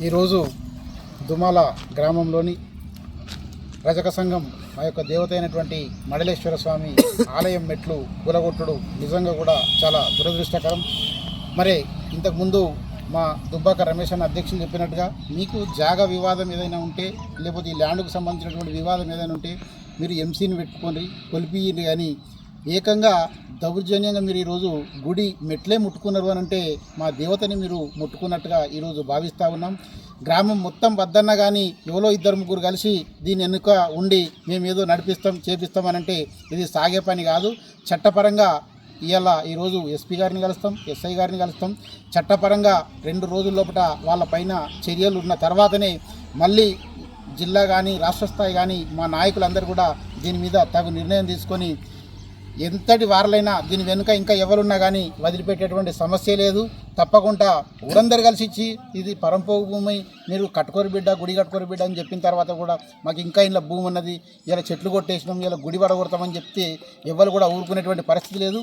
ఈరోజు దుమాల గ్రామంలోని రజక సంఘం మా యొక్క దేవత అయినటువంటి మడలేశ్వర స్వామి ఆలయం మెట్లు కూలగొట్టుడు నిజంగా కూడా చాలా దురదృష్టకరం. మరి ఇంతకుముందు మా దుబ్బాక రమేష్ అన్న అధ్యక్షులు చెప్పినట్టుగా మీకు జాగా వివాదం ఏదైనా ఉంటే, లేకపోతే ఈ ల్యాండ్కు సంబంధించినటువంటి వివాదం ఏదైనా ఉంటే మీరు ఎంసీని పెట్టుకొని కొలిపియండి. కానీ ఏకంగా దౌర్జన్యంగా మీరు ఈరోజు గుడి మెట్లే ముట్టుకున్నారు అని అంటే మా దేవతని మీరు ముట్టుకున్నట్టుగా ఈరోజు భావిస్తూ ఉన్నాం. గ్రామం మొత్తం వద్దన్నా కానీ ఎవరో ఇద్దరు ముగ్గురు కలిసి దీని వెనుక ఉండి మేమేదో నడిపిస్తాం చేపిస్తాం అంటే ఇది సాగే పని కాదు. చట్టపరంగా ఈరోజు ఎస్పీ గారిని కలుస్తాం, ఎస్ఐ గారిని కలుస్తాం. చట్టపరంగా 2 రోజుల లోపల వాళ్ళ పైన చర్యలు ఉన్న తర్వాతనే మళ్ళీ జిల్లా కానీ రాష్ట్ర స్థాయి కానీ మా నాయకులందరూ కూడా దీని మీద తగు నిర్ణయం తీసుకొని ఎంతటి వారలైనా దీని వెనుక ఇంకా ఎవరున్నా కానీ వదిలిపెట్టేటువంటి సమస్య లేదు. తప్పకుండా ఊరందరూ కలిసి ఇచ్చి ఇది పరంపోగు భూమి, మీరు కట్టుకోరు బిడ్డ, గుడి కట్టుకోరు బిడ్డ అని చెప్పిన తర్వాత కూడా మాకు ఇంకా ఇంట్లో భూమి ఉన్నది, ఇలా చెట్లు కొట్టేసినాం, ఇలా గుడి పడగొడతామని చెప్తే ఎవరు కూడా ఊరుకునేటువంటి పరిస్థితి లేదు.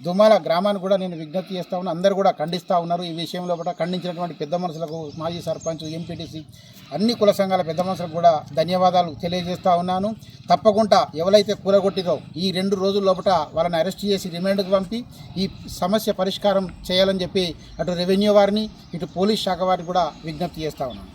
దుమాల గ్రామాన్ని కూడా నేను విజ్ఞప్తి చేస్తూ ఉన్నా, అందరూ కూడా ఖండిస్తూ ఉన్నారు. ఈ విషయంలో కూడా ఖండించినటువంటి పెద్ద మనుషులకు, మాజీ సర్పంచ్, ఎంపీటీసీ, అన్ని కుల సంఘాల పెద్ద మనుషులకు కూడా ధన్యవాదాలు తెలియజేస్తూ ఉన్నాను. తప్పకుండా ఎవరైతే కూలగొట్టిదో ఈ 2 రోజుల లోపల వాళ్ళని అరెస్ట్ చేసి రిమాండ్కి పంపి ఈ సమస్య పరిష్కారం చేయాలని చెప్పి అటు రెవెన్యూ వారిని, ఇటు పోలీస్ శాఖ వారిని కూడా విజ్ఞప్తి చేస్తూ ఉన్నాను.